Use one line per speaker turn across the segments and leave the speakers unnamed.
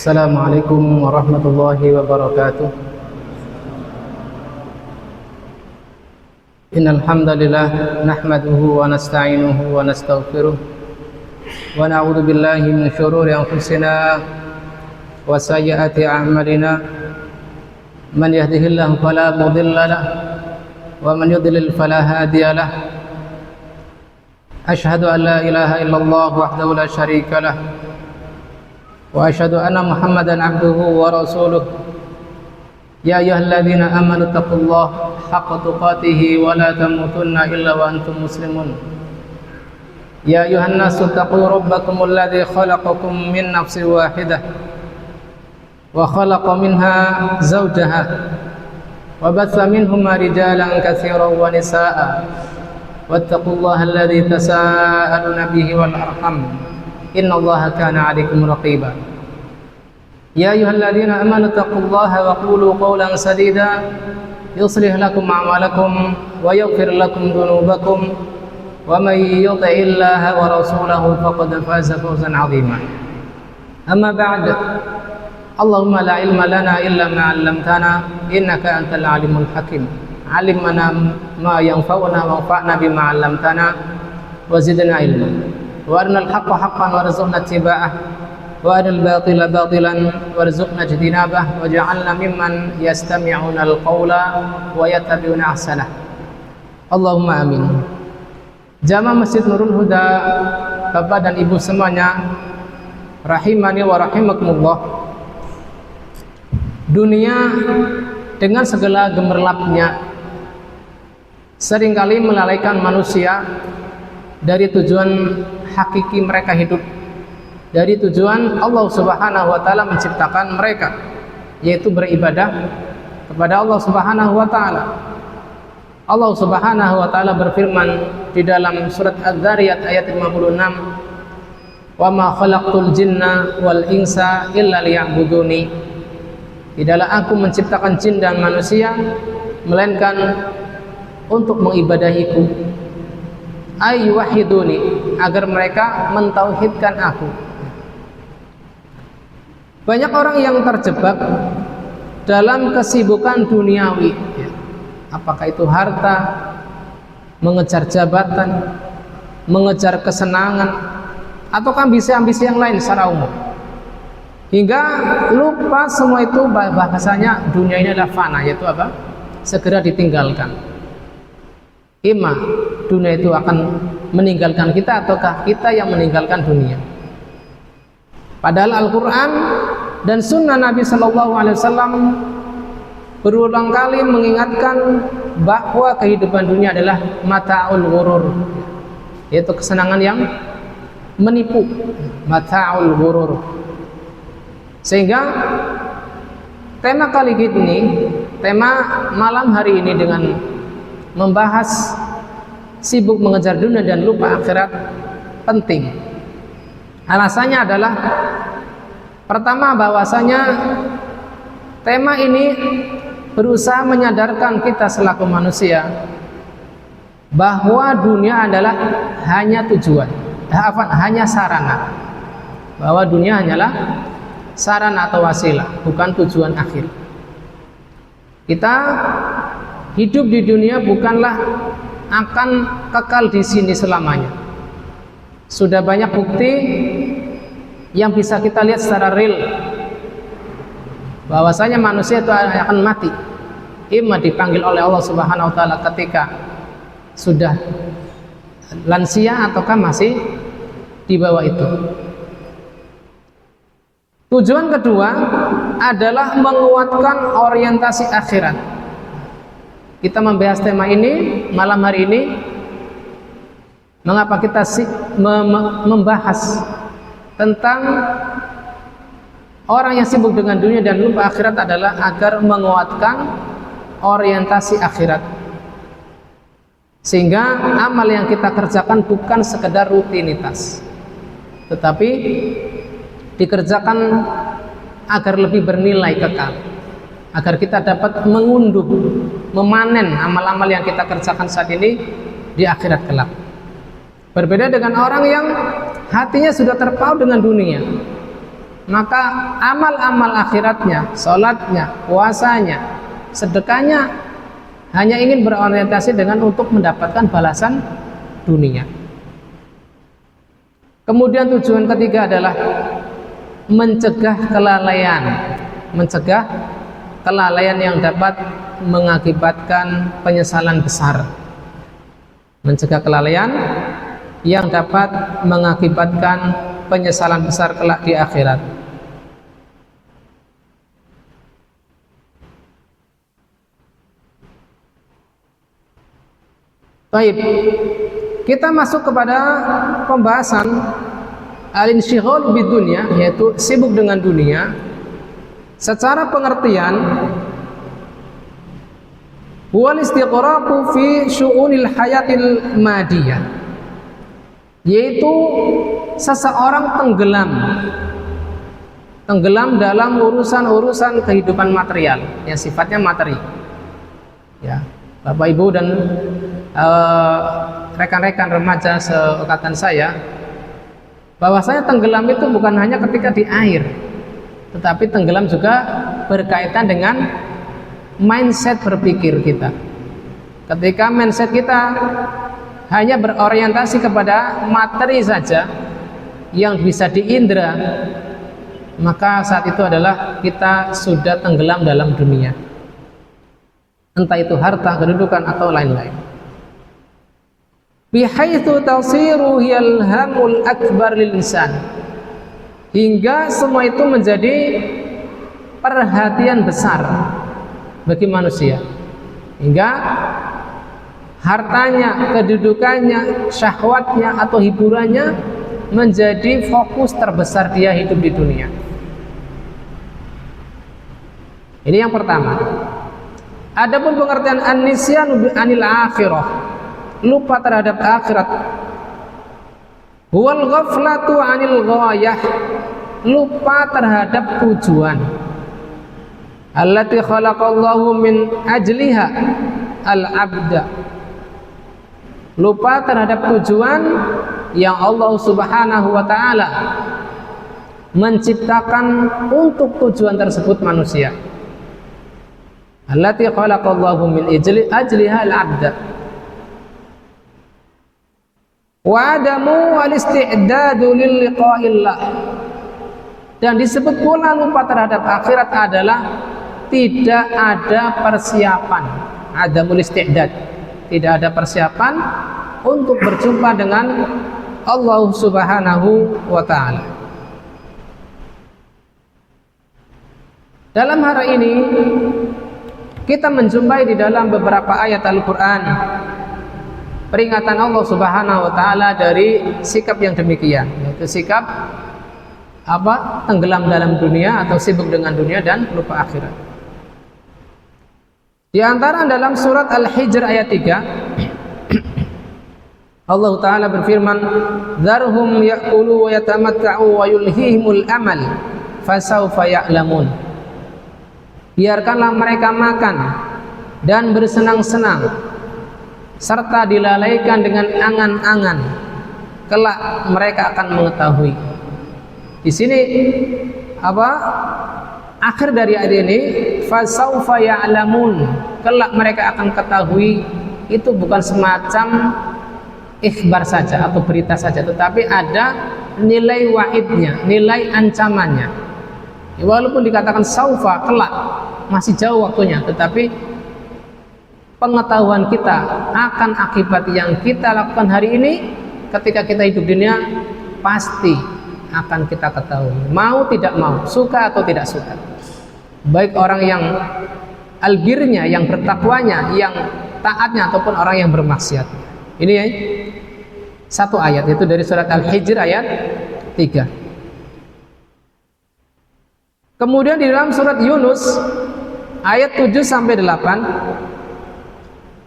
Assalamualaikum warahmatullahi wabarakatuh. Innal hamdalillah nahmaduhu wa nasta'inuhu wa nastaghfiruh wa na'udzu billahi min shururi anfusina wa sayyiati a'malina. Man yahdihillahu fala mudilla lahu wa man yudlil fala hadiya lahu. Asyhadu an la ilaha illallah wahdahu la syarika lahu wa asyhadu anna Muhammadan abduhu wa rasuluh. Ya ayyuhalladzina amanu taqullaha haqqa tuqatih wa la tamutunna illa wa antum muslimun. Ya ayyuhan nasu taqu rabbakumul ladzi khalaqakum min nafsin wahidah wa khalaqa minha zawjaha wa batha minhuma rijalan katsiran wa nisaa'a wattaqullaha alladzi tasaaluna bihi wal arham innallaha kana 'alaikum raqiba. Ya ayyuhalladzina amanu taqullaha wa qulu qawlan sadida yuslih lakum a'malakum wa yaghfir lakum dhunubakum wa may yuti'illaha wa rasulahu faqad faza fawzan 'azima. Amma ba'd. Allahumma la ilma lana illa ma 'allamtana innaka antal 'alimul hakim. 'Allimna ma yanfa'una wanfa'na bima 'allamtana wa zidna ilma. Wa arinal haqqa haqqan warzuqna ittiba'ah wa arinal batila batilan warzuqna ijtinabah waj'alna mimman yastami'una al-qawla wa yattabi'una ahsanah. Allahumma amin. Jamaah Masjid Nurul Huda, Bapak dan Ibu semuanya, rahimani wa rahimakumullah. Dunia dengan segala gemerlapnya seringkali melalaikan manusia dari tujuan hakiki mereka hidup, dari tujuan Allah Subhanahu wa taala menciptakan mereka, yaitu beribadah kepada Allah Subhanahu wa taala. Allah Subhanahu wa taala berfirman di dalam surat Az-Zariyat ayat 56, "Wa ma khalaqtul jinna wal insa illa liya'buduni." Tidaklah aku menciptakan jin dan manusia melainkan untuk mengibadahiku, ay wahiduni, agar mereka mentauhidkan aku. Banyak orang yang terjebak dalam kesibukan duniawi, apakah itu harta, mengejar jabatan, mengejar kesenangan, atau ambisi-ambisi yang lain secara umum, hingga lupa semua itu bahasanya dunia ini adalah fana, yaitu apa? Segera ditinggalkan. Ima dunia itu akan meninggalkan kita ataukah kita yang meninggalkan dunia. Padahal Al-Quran dan Sunnah Nabi Sallallahu Alaihi Wasallam berulang kali mengingatkan bahwa kehidupan dunia adalah mata'ul ghurur, yaitu kesenangan yang menipu, mata'ul ghurur. Sehingga tema kali ini, tema malam hari ini dengan membahas sibuk mengejar dunia dan lupa akhirat penting. Alasannya adalah pertama, bahwasanya tema ini berusaha menyadarkan kita selaku manusia bahwa dunia adalah hanya tujuan, hanya sarana. Bahwa dunia hanyalah sarana atau wasilah, bukan tujuan akhir. Kita hidup di dunia bukanlah akan kekal di sini selamanya. Sudah banyak bukti yang bisa kita lihat secara real bahwasanya manusia itu akan mati, imma dipanggil oleh Allah Subhanahu wa taala ketika sudah lansia ataukah masih di bawah itu. Tujuan kedua adalah menguatkan orientasi akhirat. Kita membahas tema ini malam hari ini. Mengapa kita membahas tentang orang yang sibuk dengan dunia dan lupa akhirat adalah agar menguatkan orientasi akhirat, sehingga amal yang kita kerjakan bukan sekedar rutinitas, tetapi dikerjakan agar lebih bernilai kekal, agar kita dapat mengunduh, memanen amal-amal yang kita kerjakan saat ini di akhirat kelak. Berbeda dengan orang yang hatinya sudah terpaut dengan dunia, maka amal-amal akhiratnya, sholatnya, puasanya, sedekahnya hanya ingin berorientasi dengan untuk mendapatkan balasan dunia. Kemudian tujuan ketiga adalah mencegah kelalaian yang dapat mengakibatkan penyesalan besar. Mencegah kelalaian yang dapat mengakibatkan penyesalan besar kelak di akhirat. Baik, kita masuk kepada pembahasan al-insyighal bidunya, yaitu sibuk dengan dunia. Secara pengertian, huwal istighraqu fi syu'unil hayatil madiyah, yaitu seseorang tenggelam dalam urusan-urusan kehidupan material yang sifatnya materi. Ya, Bapak Ibu dan rekan-rekan remaja seangkatan saya, bahwasanya tenggelam itu bukan hanya ketika di air, tetapi tenggelam juga berkaitan dengan mindset berpikir kita. Ketika mindset kita hanya berorientasi kepada materi saja yang bisa diindra, maka saat itu adalah kita sudah tenggelam dalam dunia, entah itu harta, kedudukan, atau lain-lain. Bihaitsu tasiru hiyal hamul akbar lil insan, hingga semua itu menjadi perhatian besar bagi manusia, hingga hartanya, kedudukannya, syahwatnya atau hiburannya menjadi fokus terbesar dia hidup di dunia. Ini yang pertama. Adapun pengertian an-nisyanu anil akhirah, lupa terhadap akhirat, huwal ghaflatu anil ghayah, lupa terhadap tujuan, allati khalaqallahu min ajliha al-abda, lupa terhadap tujuan yang Allah Subhanahu wa ta'ala menciptakan untuk tujuan tersebut manusia. Allati khalaqallahu min ajliha al-abda wa adamu wal-isti'dadu lil liqa'illah. Dan disebut pula lupa terhadap akhirat adalah tidak ada persiapan, adamul isti'dad, tidak ada persiapan untuk berjumpa dengan Allah Subhanahu wa ta'ala. Dalam hari ini kita menjumpai di dalam beberapa ayat Al-Quran peringatan Allah Subhanahu wa ta'ala dari sikap yang demikian, yaitu sikap tenggelam dalam dunia atau sibuk dengan dunia dan lupa akhirat. Di antara dalam surat Al-Hijr ayat 3, Allah Ta'ala berfirman, "Dzarhum ya'kulu wa yatamatta'u wa yulhihimul amal fasawfa ya'lamun." Biarkanlah mereka makan dan bersenang-senang serta dilalaikan dengan angan-angan, kelak mereka akan mengetahui. Di sini akhir dari ayat ini, fasawfa ya'lamun, kelak mereka akan ketahui. Itu bukan semacam ikhbar saja atau berita saja, tetapi ada nilai wa'idnya, nilai ancamannya. Ya, walaupun dikatakan saufa, kelak, masih jauh waktunya, tetapi pengetahuan kita akan akibat yang kita lakukan hari ini ketika kita hidup dunia pasti akan kita ketahui, mau tidak mau, suka atau tidak suka. Baik orang yang albirnya, yang bertakwanya, yang taatnya, ataupun orang yang bermaksiat. Ini ya, satu ayat, itu dari surat Al-Hijr ayat 3. Kemudian di dalam surat Yunus ayat 7-8,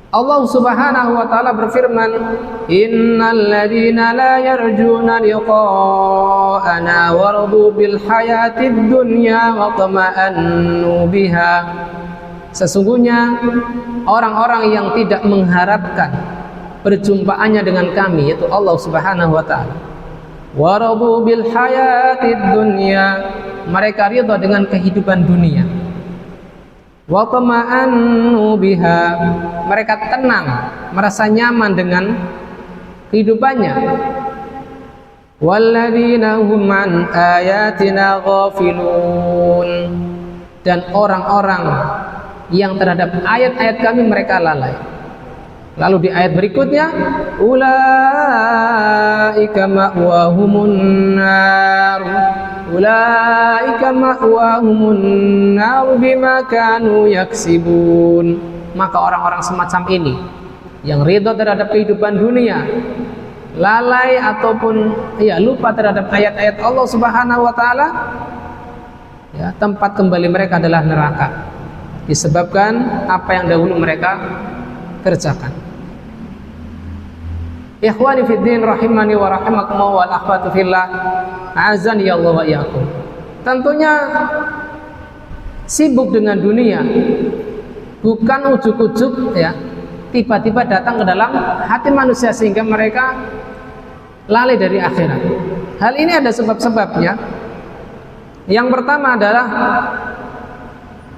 Allah Subhanahu wa ta'ala berfirman, "Innal ladzina la yarjuna liqa'ana waradu bil hayatid dunya wa tama'annu biha." Sesungguhnya orang-orang yang tidak mengharapkan perjumpaannya dengan kami, yaitu Allah Subhanahu wa ta'ala, waradu bil hayatid dunya, mereka ridha dengan kehidupan dunia. Wa tama'annu biha, mereka tenang, merasa nyaman dengan kehidupannya. Walladzina hum an ayatina ghafilun, dan orang-orang yang terhadap ayat-ayat kami mereka lalai. Lalu di ayat berikutnya, ulaika ma'wahumun nar, ulaika ma'wahumun nar bima kanu yaksibun. Maka orang-orang semacam ini yang ridha terhadap kehidupan dunia, lalai ataupun lupa terhadap ayat-ayat Allah Subhanahu wa taala, tempat kembali mereka adalah neraka, disebabkan apa yang dahulu mereka kerjakan. Ikhwani fid din rahimani wa rahimakumullah wal akhwatu fillah, azani Allah wa iyyakum. Tentunya sibuk dengan dunia bukan ujuk-ujuk tiba-tiba datang ke dalam hati manusia sehingga mereka lalai dari akhirat. Hal ini ada sebab-sebabnya. Yang pertama adalah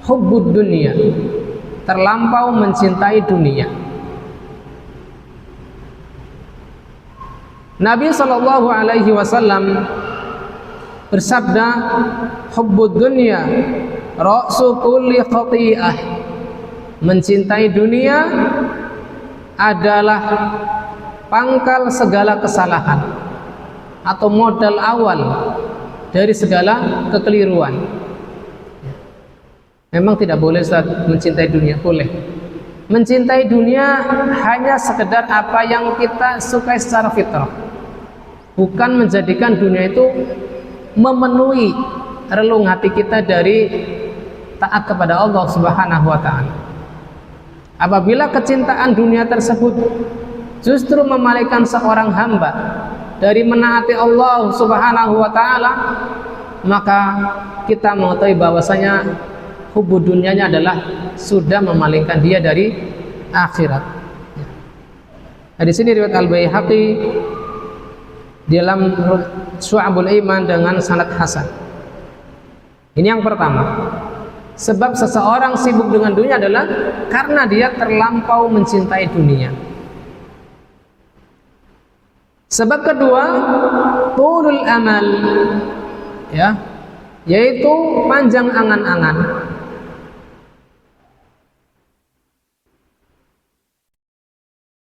hubbud dunia, terlampau mencintai dunia. Nabi sallallahu alaihi wasallam bersabda, hubbud dunya ra'su kulli khati'ah. Mencintai dunia adalah pangkal segala kesalahan atau modal awal dari segala kekeliruan. Memang tidak boleh mencintai dunia, boleh. Mencintai dunia hanya sekedar apa yang kita sukai secara fitrah, bukan menjadikan dunia itu memenuhi relung hati kita dari taat kepada Allah Subhanahu wa taala. Apabila kecintaan dunia tersebut justru memalingkan seorang hamba dari menaati Allah Subhanahu wa taala, maka kita mengetahui bahwasanya hubud dunianya adalah sudah memalingkan dia dari akhirat. Di sini riwayat Al-Baihaqi dalam Syu'abul Iman dengan sanad hasan. Ini yang pertama. Sebab seseorang sibuk dengan dunia adalah karena dia terlampau mencintai dunia. Sebab kedua, tulul amal, yaitu panjang angan-angan.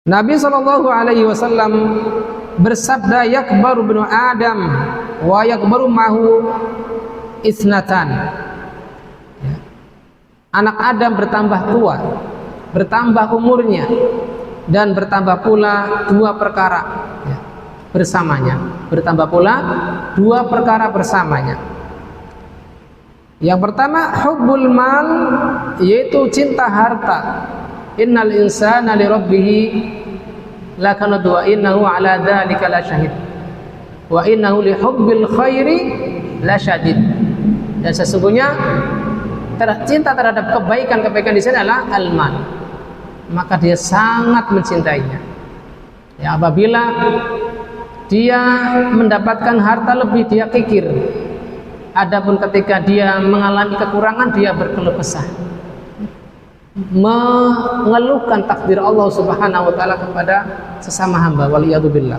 Nabi sallallahu alaihi wasallam bersabda, yakbaru ibnu Adam wa yakbaru mahu isnatan. Anak Adam bertambah tua, bertambah umurnya, dan bertambah pula dua perkara bersamanya. Bertambah pula dua perkara bersamanya. Yang pertama, hubbul mal, yaitu cinta harta. Innal insana li rabbih lakanud wa innahu ala dzalika lasyahid wa innahu li hubbil khairi lasyadid. Dan sesungguhnya cinta terhadap kebaikan-kebaikan di sini adalah al-mal, maka dia sangat mencintainya. Apabila dia mendapatkan harta lebih, dia kikir. Adapun ketika dia mengalami kekurangan, dia berkeluh kesah, mengeluhkan takdir Allah Subhanahu wa taala kepada sesama hamba, waliyadzubillah.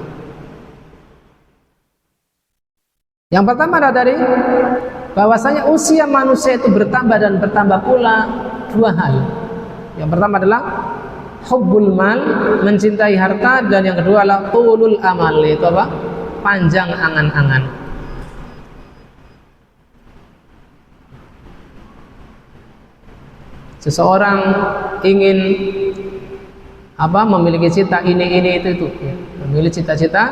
Yang pertama adalah dari bahwasanya usia manusia itu bertambah, dan bertambah pula dua hal. Yang pertama adalah hubbul mal, mencintai harta, dan yang kedua adalah tulul amal, yaitu apa? Panjang angan-angan. Seseorang ingin memiliki cita ini itu, memiliki cita-cita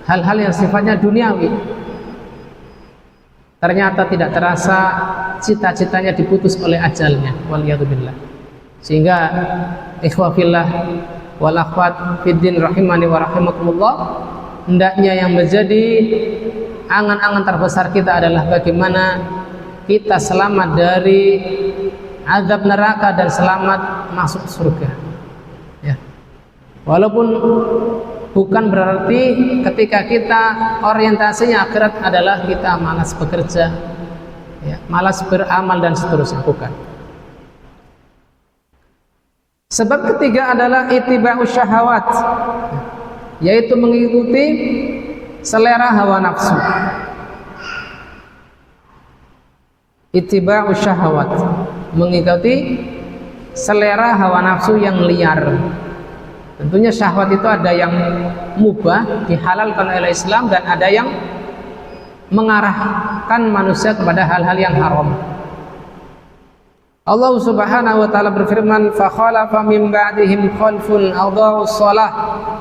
hal-hal yang sifatnya duniawi. Ternyata tidak terasa cita-citanya diputus oleh ajalnya, waliyadzubillah. Sehingga ikhwah fillah wal akhwat fiddin rahimani wa rahimakumullah, hendaknya yang menjadi angan-angan terbesar kita adalah bagaimana kita selamat dari azab neraka dan selamat masuk surga. Walaupun bukan berarti ketika kita orientasinya akhirat adalah kita malas bekerja, ya, malas beramal dan seterusnya, bukan. Sebab ketiga adalah ittiba'us syahawat, yaitu mengikuti selera hawa nafsu. Ittiba'us syahawat, mengikuti selera hawa nafsu yang liar. Tentunya syahwat itu ada yang mubah, dihalalkan oleh Islam, dan ada yang mengarahkan manusia kepada hal-hal yang haram. Allah Subhanahu wa taala berfirman, "Fa khalafa min ba'dihim khalfun adha'us shalah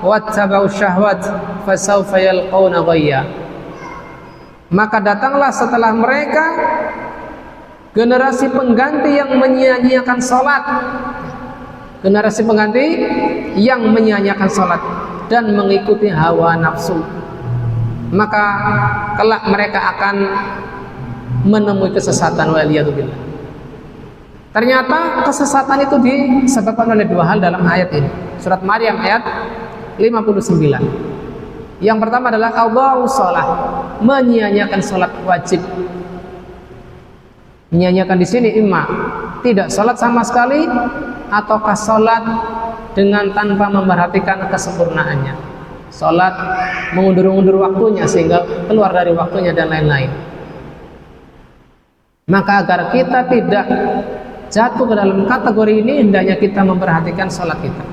wattaba'us syahwat fasawfa yalqawna ghayya." Maka datanglah setelah mereka generasi pengganti yang menyia-nyiakan salat. Generasi pengganti yang menyia-nyiakan salat dan mengikuti hawa nafsu. Maka kelak mereka akan menemui kesesatan, waliyadzubillah. Ternyata kesesatan itu disebabkan oleh dua hal dalam ayat ini. Surat Maryam ayat 59. Yang pertama adalah adha'us shalah, menyia-nyiakan salat wajib. Menyia-nyiakan di sini imma tidak salat sama sekali, ataukah salat dengan tanpa memperhatikan kesempurnaannya. Salat mengundur-undur waktunya sehingga keluar dari waktunya dan lain-lain. Maka agar kita tidak jatuh ke dalam kategori ini, hendaknya kita memperhatikan salat kita.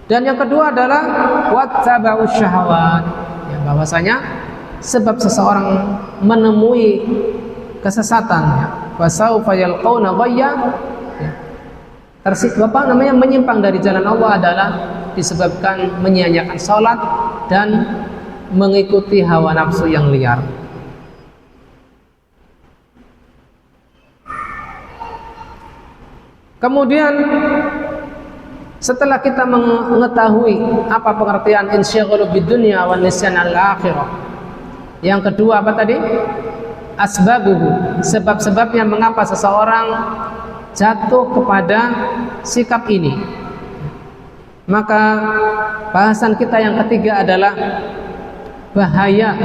Dan yang kedua adalah wattaba'us syahawat, ya, bahwasanya sebab seseorang menemui kesesatan, ya, fasawfa yalqawna ghayya, ya, menyimpang dari jalan Allah adalah disebabkan menyia-nyiakan salat dan mengikuti hawa nafsu yang liar. Kemudian setelah kita mengetahui apa pengertian insyaghalu bidunya wa nisyan al-akhirah, yang kedua apa tadi? Asbabuhu, sebab-sebabnya mengapa seseorang jatuh kepada sikap ini. Maka bahasan kita yang ketiga adalah bahaya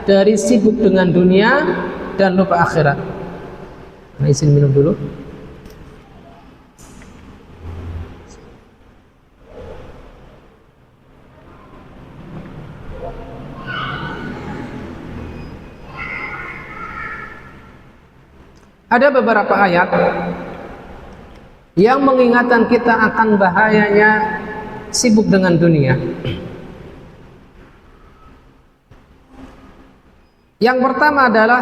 dari sibuk dengan dunia dan lupa akhirat. Nah, izin minum dulu. Ada beberapa ayat yang mengingatkan kita akan bahayanya sibuk dengan dunia. Yang pertama adalah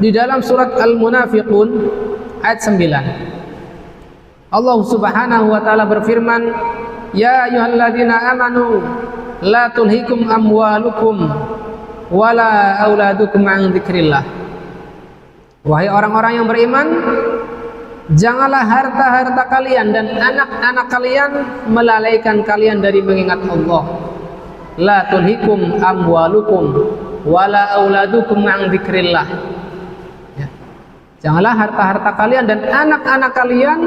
di dalam surat Al-Munafiqun ayat 9. Allah Subhanahu wa taala berfirman, "Ya ayyuhalladzina amanu la tulhikum amwalukum wala auladukum an dzikrillah." Wahai orang-orang yang beriman, janganlah harta-harta kalian dan anak-anak kalian melalaikan kalian dari mengingat Allah. La tulhikum amwalukum wala auladukum an dzikrillah. Ya. Janganlah harta-harta kalian dan anak-anak kalian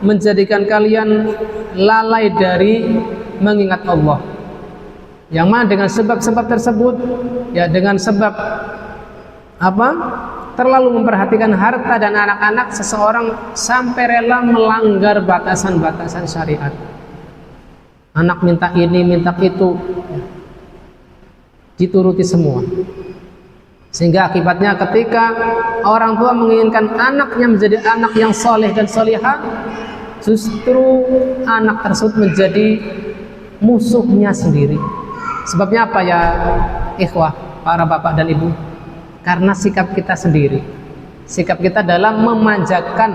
menjadikan kalian lalai dari mengingat Allah. Yang mana dengan sebab-sebab tersebut, ya dengan sebab apa? Terlalu memperhatikan harta dan anak-anak, seseorang sampai rela melanggar batasan-batasan syariat. Anak minta ini, minta itu, dituruti semua. Sehingga akibatnya ketika orang tua menginginkan anaknya menjadi anak yang soleh dan solihah, justru anak tersebut menjadi musuhnya sendiri. Sebabnya apa ya ikhwah, para bapak dan ibu? Karena sikap kita sendiri, sikap kita dalam memanjakan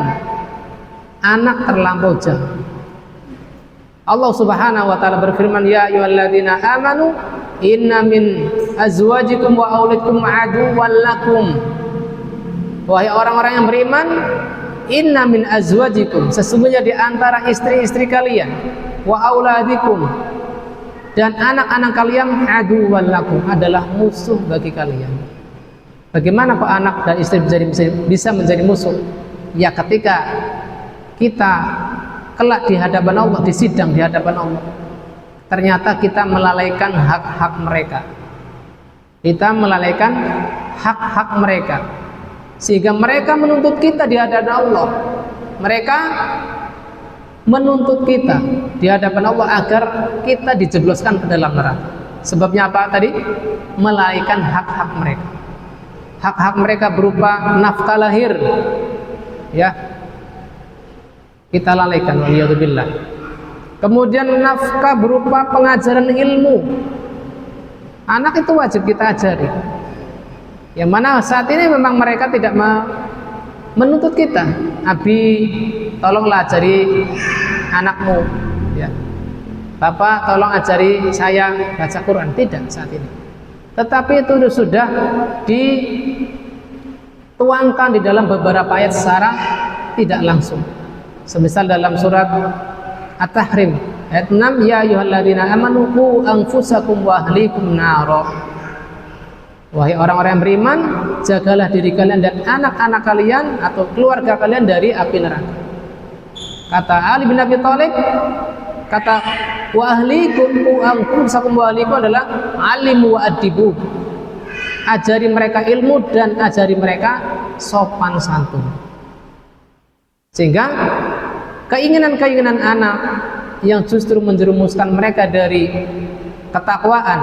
anak terlampau jauh. Allah Subhanahu wa taala berfirman, "Ya ayyuhalladzina amanu inna min azwajikum wa auladikum aduwwan lakum." Wahai orang-orang yang beriman, inna min azwajikum, sesungguhnya di antara istri-istri kalian, wa auladikum, dan anak-anak kalian, aduwwan lakum, adalah musuh bagi kalian. Bagaimana kok anak dan istri bisa menjadi musuh? Ya ketika kita kelak di hadapan Allah, di sidang di hadapan Allah, ternyata kita melalaikan hak-hak mereka. Kita melalaikan hak-hak mereka. sehingga mereka menuntut kita di hadapan Allah. Mereka menuntut kita di hadapan Allah agar kita dijebloskan ke dalam neraka. Sebabnya apa tadi? Melalaikan hak-hak mereka. Hak-hak mereka berupa nafkah lahir, ya, kita lalaikan, waliyadzubillah. Kemudian nafkah berupa pengajaran ilmu. Anak itu wajib kita ajari. Yang mana saat ini memang mereka tidak menuntut kita, Abi tolonglah ajari anakmu, ya. Bapak tolong ajari saya baca Quran. Tidak saat ini. Tetapi itu sudah dituangkan di dalam beberapa ayat secara tidak langsung. Semisal dalam surat At-Tahrim ayat 6, ya ayyuhalladzina amanu qu anfusakum wa ahlikum naro. Wahai orang-orang yang beriman, jagalah diri kalian dan anak-anak kalian atau keluarga kalian dari api neraka. Kata Ali bin Abi Thalib, kata wa ahlikum qu anfusakum wa ahlikum adalah alimu wa adibu. Ajari mereka ilmu dan ajari mereka sopan santun. Sehingga keinginan-keinginan anak yang justru menjerumuskan mereka dari ketakwaan,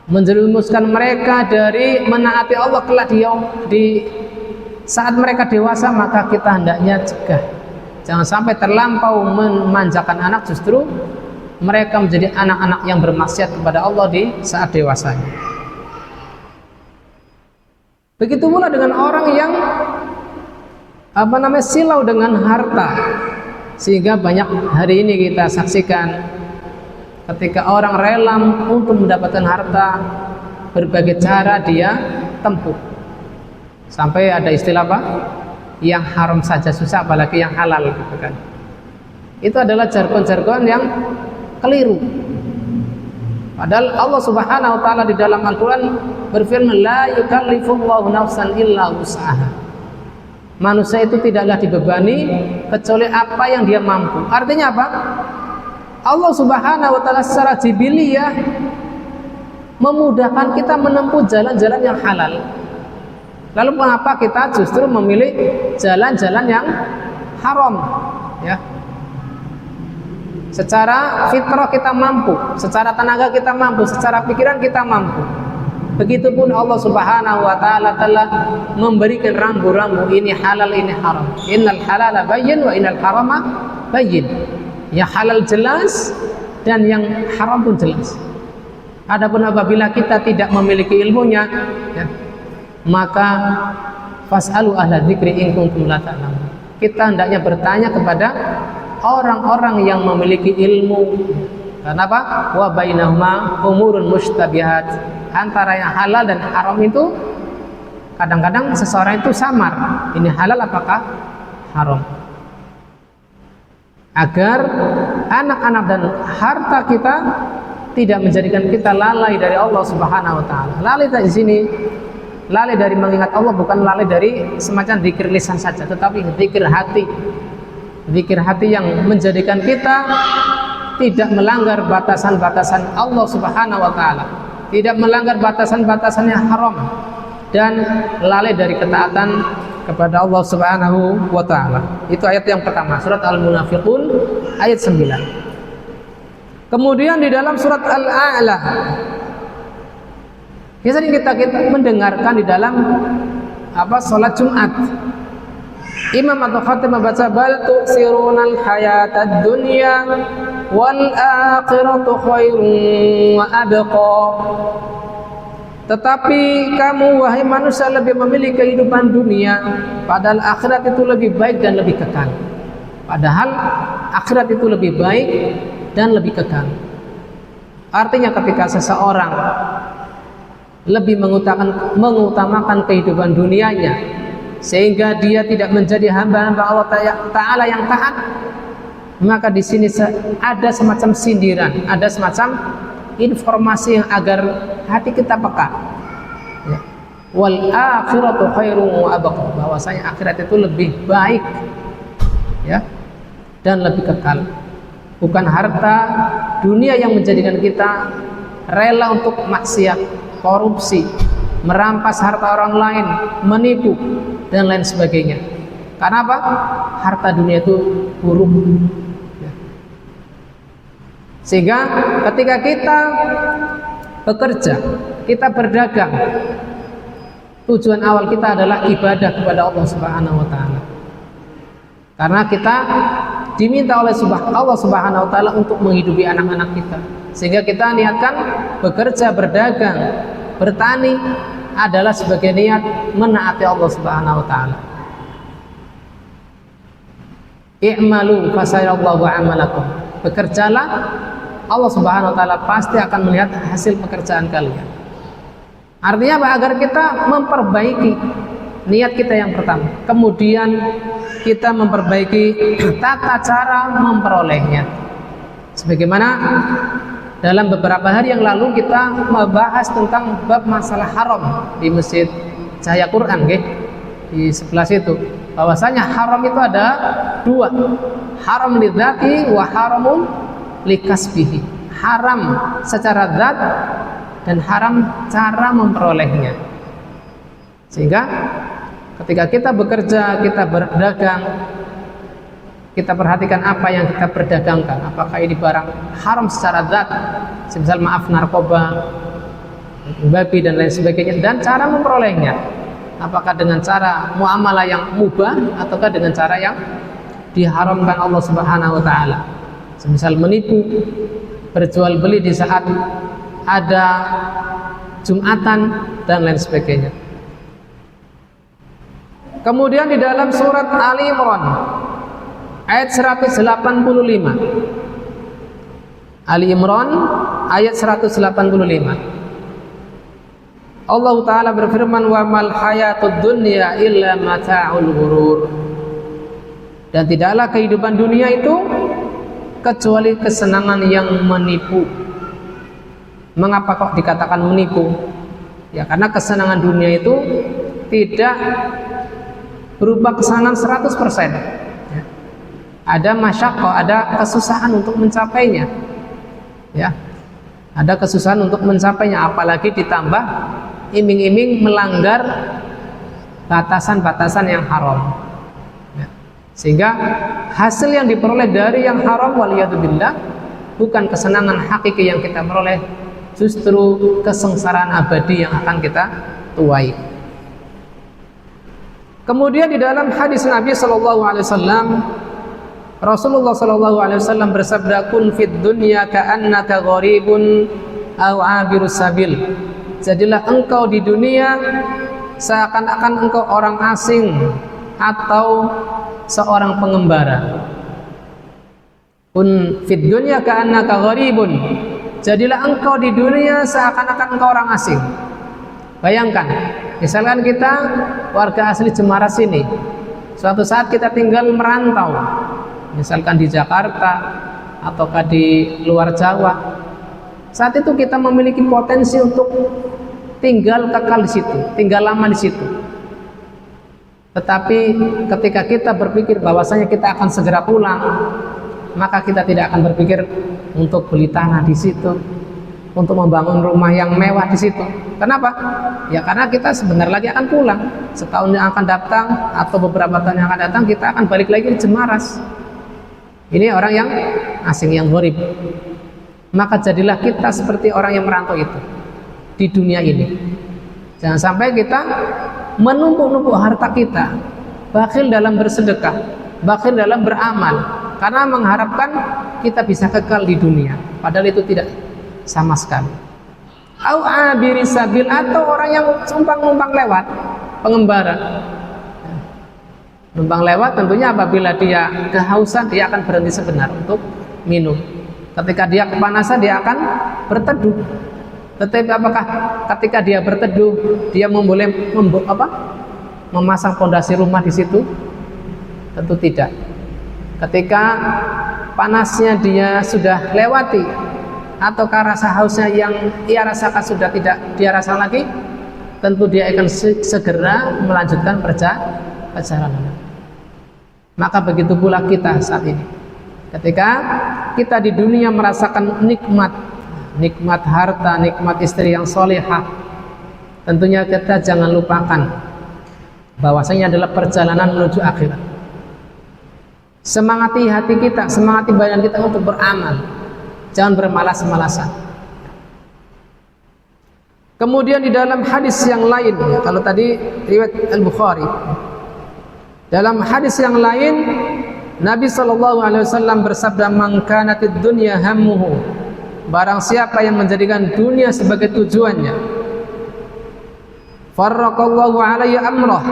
menjerumuskan mereka dari menaati Allah kelak di saat mereka dewasa, maka kita hendaknya cegah. Jangan sampai terlampau memanjakan anak, justru mereka menjadi anak-anak yang bermaksiat kepada Allah di saat dewasanya. Begitu pula dengan orang yang silau dengan harta, sehingga banyak hari ini kita saksikan ketika orang rela untuk mendapatkan harta, berbagai cara dia tempuh. Sampai ada istilah apa? Yang haram saja susah, apalagi yang halal, gitu kan. Itu adalah jargon-jargon yang keliru. Padahal Allah Subhanahu wa taala di dalam Al-Qur'an berfirman, la yukallifullahu nafsan illa wus'aha. Manusia itu tidaklah dibebani kecuali apa yang dia mampu. Artinya apa? Allah Subhanahu wa taala secara jibiliyah memudahkan kita menempuh jalan-jalan yang halal. Lalu kenapa kita justru memilih jalan-jalan yang haram, ya? Secara fitrah kita mampu, secara tenaga kita mampu, secara pikiran kita mampu. Begitupun Allah Subhanahu wa taala telah memberikan rambu-rambu, ini halal, ini haram. Innal halala bayyin wa innal harama bayyin. Yang halal jelas dan yang haram pun jelas. Adapun apabila kita tidak memiliki ilmunya, ya, maka fas'alu ahla dzikri in kuntum la ta'lamun. Kita hendaknya bertanya kepada orang-orang yang memiliki ilmu. Kenapa? Wa bainahuma umurun mustabihat. Antara yang halal dan haram itu kadang-kadang seseorang itu samar. Ini halal apakah haram? Agar anak-anak dan harta kita tidak menjadikan kita lalai dari Allah Subhanahu wa taala. Lalai di sini, lalai dari mengingat Allah, bukan lalai dari semacam zikir lisan saja, tetapi zikir hati. Zikir hati yang menjadikan kita tidak melanggar batasan-batasan Allah Subhanahu wa taala, tidak melanggar batasan-batasan yang haram, dan lalai dari ketaatan kepada Allah Subhanahu wa taala. Itu ayat yang pertama, surat Al-Munafiqun ayat 9. Kemudian di dalam surat Al-A'la, biasanya kita mendengarkan di dalam salat Jumat, imam atau khatib membaca bal tu'sirunal hayatad dunya wal akhiratu khairun wa abqa. Tetapi kamu wahai manusia lebih memilih kehidupan dunia, padahal akhirat itu lebih baik dan lebih kekal. Padahal akhirat itu lebih baik dan lebih kekal. Artinya ketika seseorang lebih mengutamakan kehidupan dunianya, sehingga dia tidak menjadi hamba-hamba Allah Ta'ala yang taat, maka di sini ada semacam sindiran, ada semacam informasi yang agar hati kita peka, ya. Wal akhiratu khairun wa abqa, bahwasanya akhirat itu lebih baik, ya, dan lebih kekal. Bukan harta dunia yang menjadikan kita rela untuk maksiat, korupsi, merampas harta orang lain, menipu dan lain sebagainya. Karena apa? Harta dunia itu buruk. Sehingga ketika kita bekerja, kita berdagang, tujuan awal kita adalah ibadah kepada Allah Subhanahu wa taala. Karena kita diminta oleh Allah Subhanahu wa taala untuk menghidupi anak-anak kita. Sehingga kita niatkan bekerja, berdagang, bertani adalah sebagai niat menaati Allah Subhanahu wa taala. I'malu fasayarallahu amalakum. Bekerjalah, Allah Subhanahu wa taala pasti akan melihat hasil pekerjaan kalian. Artinya apa? Agar kita memperbaiki niat kita yang pertama, kemudian kita memperbaiki tata cara memperolehnya. Sebagaimana dalam beberapa hari yang lalu kita membahas tentang bab masalah haram di Masjid Cahaya Quran, di sebelah situ, bahwasanya haram itu ada dua, haram lidzati wa haramun likasbihi. Haram secara zat dan haram cara memperolehnya. Sehingga ketika kita bekerja, kita berdagang, kita perhatikan apa yang kita perdagangkan. Apakah ini barang haram secara zat, semisal maaf narkoba, babi dan lain sebagainya, dan cara memperolehnya. Apakah dengan cara muamalah yang mubah ataukah dengan cara yang diharamkan Allah Subhanahu wa taala. Semisal menipu, berjual beli di saat ada Jumatan dan lain sebagainya. Kemudian di dalam surat Ali Imran ayat 185, Ali Imran ayat 185, Allah Ta'ala berfirman, wa mal hayatud dunya illa mata'ul ghurur. Dan tidaklah kehidupan dunia itu kecuali kesenangan yang menipu. Mengapa kok dikatakan menipu? Ya karena kesenangan dunia itu tidak berupa kesenangan 100%. Ya. Ada masyaqqah, ada kesusahan untuk mencapainya. Ya. Ada kesusahan untuk mencapainya, apalagi ditambah iming-iming melanggar batasan-batasan yang haram. Ya. Sehingga hasil yang diperoleh dari yang haram waliyadzubillah bukan kesenangan hakiki yang kita peroleh, justru kesengsaraan abadi yang akan kita tuai. Kemudian di dalam hadis Nabi Shallallahu Alaihi Wasallam, Rasulullah Shallallahu Alaihi Wasallam bersabda, kun fid dunya ka'annaka gharibun aw abirus sabil. Jadilah engkau di dunia seakan-akan engkau orang asing atau seorang pengembara. Kun fid dunya ka'annaka gharibun. Jadilah engkau di dunia seakan-akan engkau orang asing. Bayangkan, misalkan kita warga asli Jemara sini, suatu saat kita tinggal merantau, misalkan di Jakarta ataukah di luar Jawa. Saat itu kita memiliki potensi untuk tinggal kekal di situ, tinggal lama di situ. Tetapi ketika kita berpikir bahwasanya kita akan segera pulang, maka kita tidak akan berpikir untuk beli tanah di situ, untuk membangun rumah yang mewah di situ. Kenapa? Ya karena kita sebentar lagi akan pulang. Setahun yang akan datang atau beberapa tahun yang akan datang, kita akan balik lagi di Jemaras. Ini orang yang asing, yang gharib. Maka jadilah kita seperti orang yang merantau itu di dunia ini. Jangan sampai kita menumpuk-numpuk harta kita, bakhil dalam bersedekah, bakhil dalam beramal, karena mengharapkan kita bisa kekal di dunia, padahal itu tidak sama sekali. Au abiri sabil, atau orang yang numpang lewat, pengembara. Numpang lewat tentunya apabila dia kehausan, dia akan berhenti sebentar untuk minum. Ketika dia kepanasan, dia akan berteduh. Tetapi apakah ketika dia berteduh, dia boleh memasang fondasi rumah di situ? Tentu tidak. Ketika panasnya dia sudah lewati, ataukah rasa hausnya yang ia rasakan sudah tidak dia rasa lagi, tentu dia akan segera melanjutkan perjalanan. Maka begitu pula kita saat ini. Ketika kita di dunia merasakan nikmat harta, nikmat istri yang solehah, tentunya kita jangan lupakan bahwasanya adalah perjalanan menuju akhirat. Semangati hati kita, semangati badan kita untuk beramal, jangan bermalas-malasan. Kemudian di dalam hadis yang lain, ya, kalau tadi riwayat Al-Bukhari, dalam hadis yang lain Nabi SAW bersabda, "Man kanatid dunya hammuhu," barang siapa yang menjadikan dunia sebagai tujuannya, farraqallahu alaihi amrah,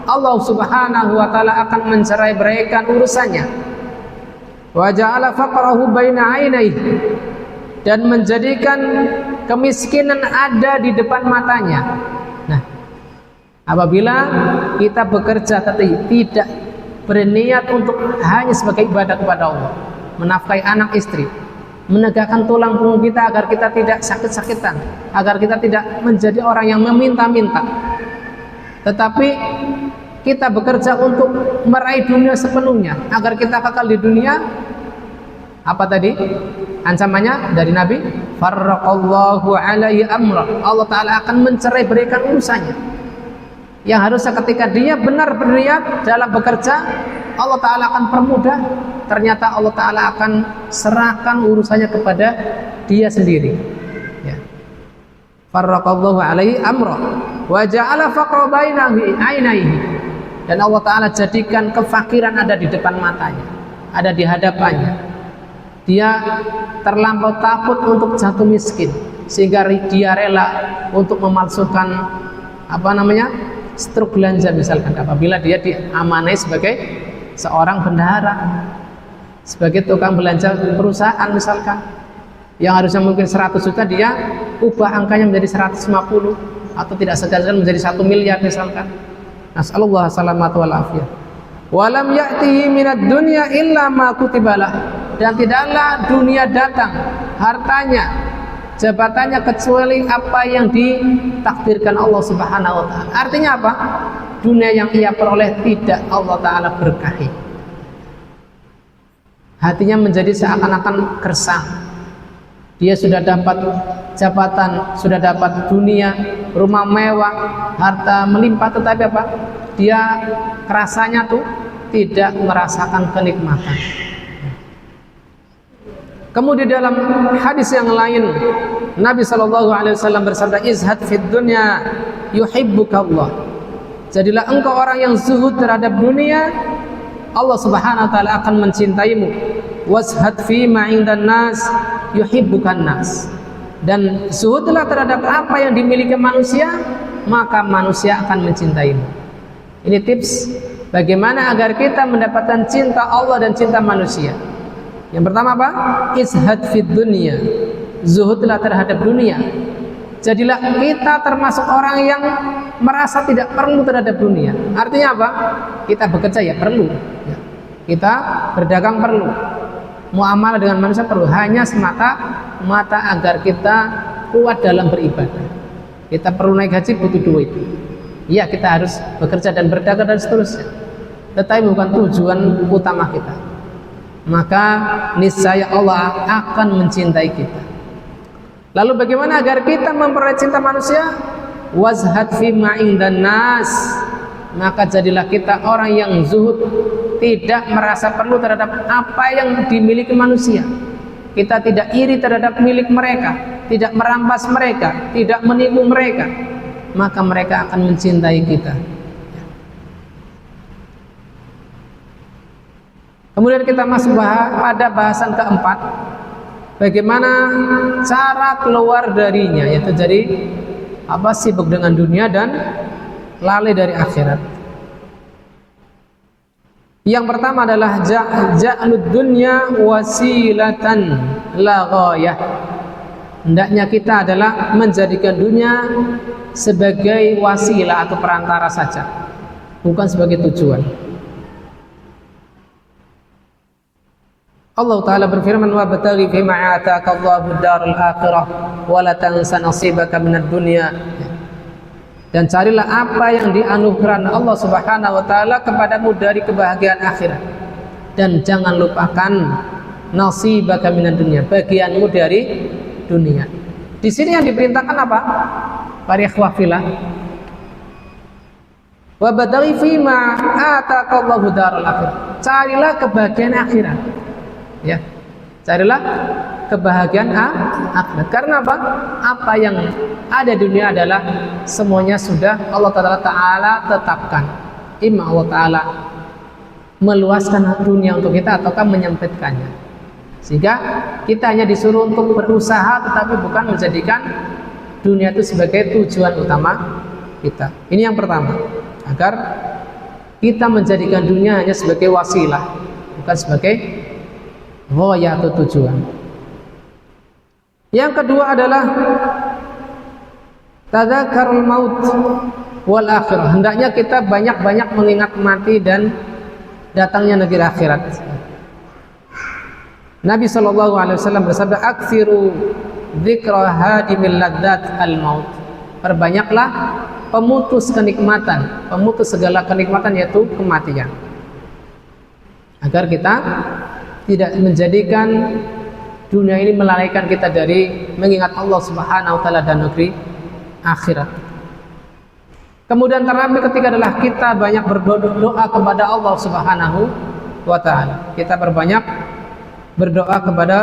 Allah Subhanahu wa taala akan mencerai-beraikan urusannya. Wa ja'ala faqrahu baina 'ainaihi, dan menjadikan kemiskinan ada di depan matanya. Nah, apabila kita bekerja tapi tidak berniat untuk hanya sebagai ibadah kepada Allah, menafkahi anak istri, menegakkan tulang punggung kita agar kita tidak sakit-sakitan, agar kita tidak menjadi orang yang meminta-minta, tetapi kita bekerja untuk meraih dunia sepenuhnya agar kita kekal di dunia. Apa tadi ancamannya dari Nabi? Farraqallahu alaihi amra, Allah Ta'ala akan mencerai-beraikan urusannya. Yang harusnya ketika dia benar berniat dalam bekerja, Allah Ta'ala akan permudah, ternyata Allah Ta'ala akan serahkan urusannya kepada dia sendiri, ya. Farraqallahu alaihi amra wa ja'ala faqra baina 'ainaihi, dan Allah Ta'ala jadikan kefakiran ada di depan matanya, ada di hadapannya. Dia terlampau takut untuk jatuh miskin sehingga dia rela untuk memalsukan struk belanja misalkan, apabila dia diamanai sebagai seorang bendahara, sebagai tukang belanja perusahaan misalkan, yang harusnya mungkin 100 juta dia ubah angkanya menjadi 150, atau tidak sekali menjadi 1 miliar misalkan. Nasallallahu salamatu wal afiyah. Walam ya'tihi minad dunya illa ma kutibalah, dan tidaklah dunia datang, hartanya, jabatannya, kecuali apa yang ditakdirkan Allah Subhanahu wa ta'ala. Artinya apa? Dunia yang ia peroleh tidak Allah Ta'ala berkahi. Hatinya menjadi seakan-akan gersang. Dia sudah dapat jabatan, sudah dapat dunia, rumah mewah, harta melimpah, tetapi apa? Dia rasanya tuh tidak merasakan kenikmatan. Kemudian dalam hadis yang lain Nabi SAW bersabda, "Izhad fid dunya yuhibbukallah." Jadilah engkau orang yang zuhud terhadap dunia, Allah Subhanahu wa taala akan mencintaimu. Washad fi ma 'indan nas yuhibbukan nas. Dan zuhudlah terhadap apa yang dimiliki manusia, maka manusia akan mencintaimu. Ini tips bagaimana agar kita mendapatkan cinta Allah dan cinta manusia. Yang pertama apa? Izhad fid dunya, zuhudlah terhadap dunia. Jadilah kita termasuk orang yang merasa tidak perlu terhadap dunia. Artinya apa? Kita bekerja ya perlu, kita berdagang perlu, muamalah dengan manusia perlu, hanya semata-mata agar kita kuat dalam beribadah. Kita perlu naik haji, butuh duit. Ya, kita harus bekerja dan berdagang dan seterusnya, tetapi bukan tujuan utama kita. Maka niscaya Allah akan mencintai kita. Lalu bagaimana agar kita memperoleh cinta manusia? Wazhad fi ma 'indan nas, maka jadilah kita orang yang zuhud, tidak merasa perlu terhadap apa yang dimiliki manusia. Kita tidak iri terhadap milik mereka, tidak merampas mereka, tidak menipu mereka, maka mereka akan mencintai kita. Kemudian kita masuk pada bahasan keempat, bagaimana cara keluar darinya, yaitu jadi sibuk dengan dunia dan lalai dari akhirat. Yang pertama adalah ja'lud dunya wasilatan la ghayah. Hendaknya kita adalah menjadikan dunia sebagai wasilah atau perantara saja, bukan sebagai tujuan. Allah Ta'ala berfirman, wa bataghi fi ma ataka Allahu ad-darul akhirah wa la tansa nasibaka minad dunya. Dan carilah apa yang dianugerahkan Allah Subhanahu wa taala kepadamu dari kebahagiaan akhirat, dan jangan lupakan nasibaka minad dunya, bagianmu dari dunia. Di sini yang diperintahkan apa? para ikhwah fillah, wa badaghi fima ataqallahu darul akhirah. Carilah kebahagiaan akhirat. Ya. Carilah kebahagiaan akhirat. Karena apa? Apa yang ada di dunia adalah semuanya sudah Allah Ta'ala tetapkan. Imma Allah Ta'ala meluaskan dunia untuk kita ataukah menyempitkannya. Sehingga kita hanya disuruh untuk berusaha, tetapi bukan menjadikan dunia itu sebagai tujuan utama kita. Ini yang pertama, agar kita menjadikan dunia hanya sebagai wasilah, bukan sebagai ghaya atau tujuan. Yang kedua adalah tadzakarul maut wal akhirah. Hendaknya kita banyak-banyak mengingat mati dan datangnya negeri akhirat. Nabi SAW bersabda, "Aktsiru dzikra hadimil ladzat al-maut." Perbanyaklah pemutus kenikmatan, pemutus segala kenikmatan, yaitu kematian. Agar kita tidak menjadikan dunia ini melalaikan kita dari mengingat Allah Subhanahu wa taala dan negeri akhirat. Kemudian terakhir ketika adalah kita banyak berdoa kepada Allah Subhanahu wa taala. Kita berbanyak berdoa kepada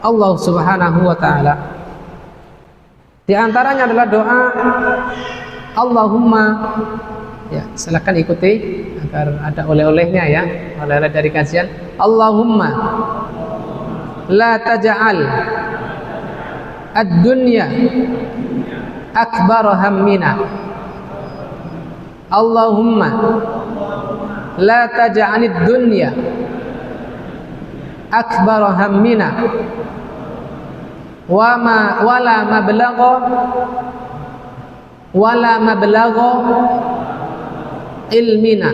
Allah Subhanahu wa taala. Di antaranya adalah doa Allahumma, ya, silakan ikuti agar ada oleh-olehnya ya, oleh-oleh dari kajian. Allahumma la taj'al ad-dunya akbar hammina. Allahumma la taj'alid dunya akbar hammina wala mablagha ilmina.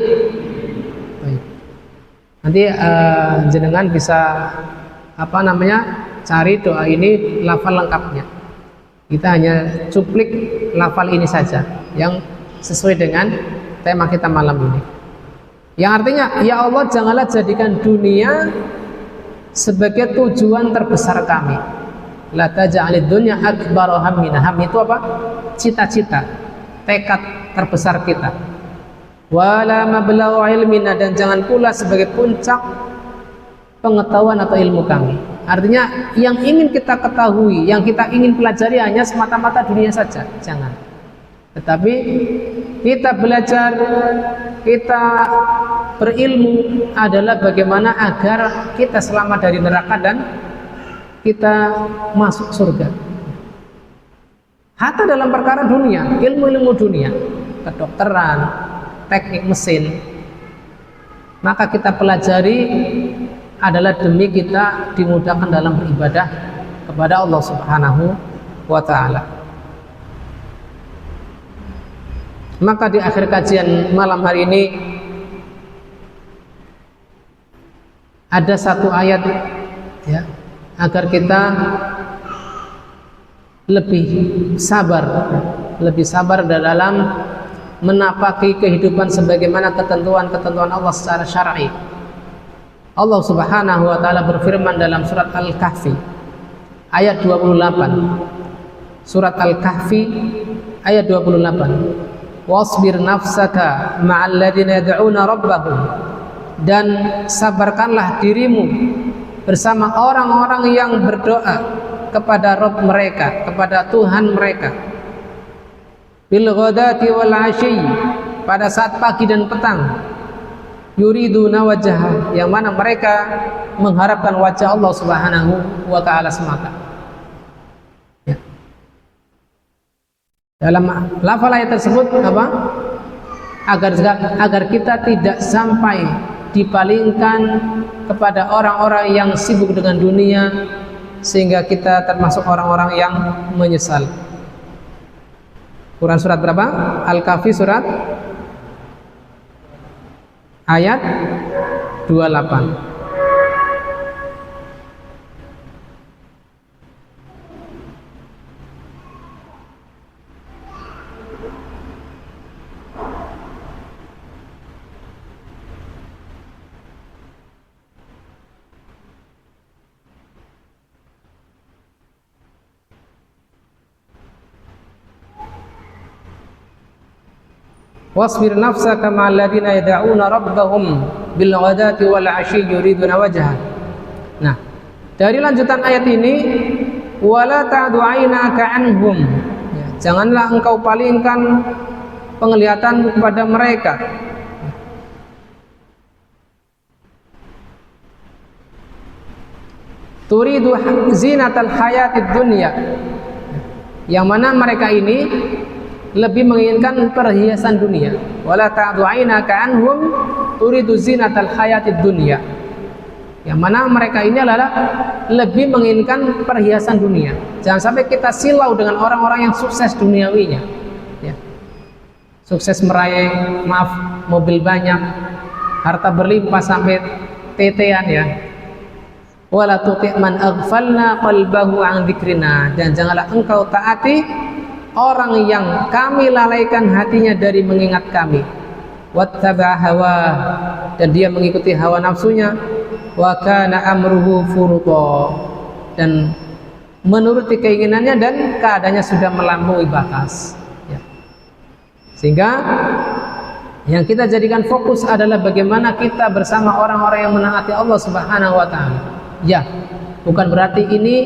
Nanti jenengan bisa cari doa ini lafal lengkapnya. Kita hanya cuplik lafal ini saja yang sesuai dengan tema kita malam ini. Yang artinya, ya Allah, janganlah jadikan dunia sebagai tujuan terbesar kami. La taj'alid dunya akbar hammina. Ham itu apa? Cita-cita, tekad terbesar kita. Wala mablagha ilmina, dan jangan pula sebagai puncak pengetahuan atau ilmu kami. Artinya yang ingin kita ketahui, yang kita ingin pelajari hanya semata-mata dunia saja, jangan. Tetapi kita belajar, kita berilmu adalah bagaimana agar kita selamat dari neraka dan kita masuk surga. Hatta dalam perkara dunia, ilmu-ilmu dunia, kedokteran, teknik mesin, maka kita pelajari adalah demi kita dimudahkan dalam beribadah kepada Allah Subhanahu wa ta'ala. Maka di akhir kajian malam hari ini ada satu ayat, ya, agar kita lebih sabar dalam menapaki kehidupan sebagaimana ketentuan-ketentuan Allah secara syar'i. Allah Subhanahu wa taala berfirman dalam surat Al-Kahfi ayat 28. Surat Al-Kahfi ayat 28. Wasbir nafsaka ma'al ladzina yad'una rabbahum, dan sabarkanlah dirimu bersama orang-orang yang berdoa kepada Rabb mereka, kepada Tuhan mereka. Bil ghadati wal 'ashyi, pada saat pagi dan petang. Yuriduna wajhah, yang mana mereka mengharapkan wajah Allah Subhanahu wa ta'ala semata. Ya. Dalam lafal ayat tersebut apa? Agar kita tidak sampai dipalingkan kepada orang-orang yang sibuk dengan dunia, sehingga kita termasuk orang-orang yang menyesal. Quran surat berapa? Al-Kahfi surat ayat 28. wasbir nafsaka ma'al ladzina yad'una rabbahum bil ghadati wal 'ashyi yuriduna wajha. Nah, dari lanjutan ayat ini, wala ta'du 'ainaka 'anhum, ya, janganlah engkau palingkan penglihatan kepada mereka. Turidu zinatal hayatid dunya, yang mana mereka ini lebih menginginkan perhiasan dunia. Wala ta'du 'ainaka 'anhum turidu zinatal hayatid dunya, yang mana mereka ini adalah lebih menginginkan perhiasan dunia. Jangan sampai kita silau dengan orang-orang yang sukses duniawinya, ya. Sukses meraih, mobil banyak, harta berlimpah sampai tetean, ya. Wala tuti' man aghfalna qalbahu an dzikrina, dan janganlah engkau taati orang yang kami lalaikan hatinya dari mengingat kami. Wattaba' hawa, dan dia mengikuti hawa nafsunya. Wa kana amruhu furuta, dan menuruti keinginannya dan keadaannya sudah melampaui batas, ya. Sehingga yang kita jadikan fokus adalah bagaimana kita bersama orang-orang yang menaati Allah Subhanahu wa ta'ala. Ya, bukan berarti ini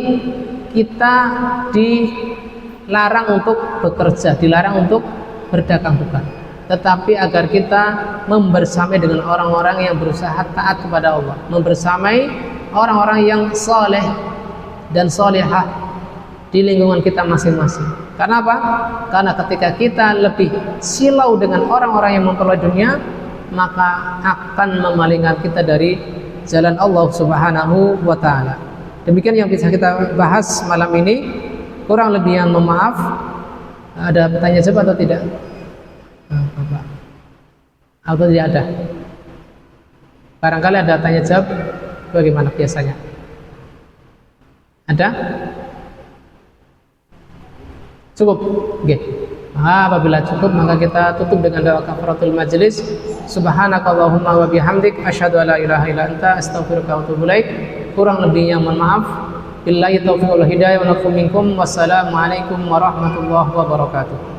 kita dilarang untuk bekerja, dilarang untuk berdagang, bukan. Tetapi agar kita membersamai dengan orang-orang yang berusaha taat kepada Allah, membersamai orang-orang yang soleh dan solehah di lingkungan kita masing-masing. Karena apa? Karena ketika kita lebih silau dengan orang-orang yang memperoleh dunia, maka akan memalingkan kita dari jalan Allah Subhanahu wa ta'ala. Demikian yang bisa kita bahas malam ini. Kurang lebih yang memaaf. Ada pertanyaan jawab atau tidak? Bapak, atau tidak ada? Barangkali ada tanya jawab. Bagaimana biasanya? Ada? Cukup? Oke. Apabila cukup, maka kita tutup dengan doa kafaratul majelis. Subhanakallahumma wa bihamdik, asyhadu an la ilaha illa anta, astaghfiruka wa atubu ilaik. Kurang lebihnya mohon maaf. Billahi taufiq wal hidayah wa nafu minkum. Wassalamu alaikum warahmatullahi wabarakatuh.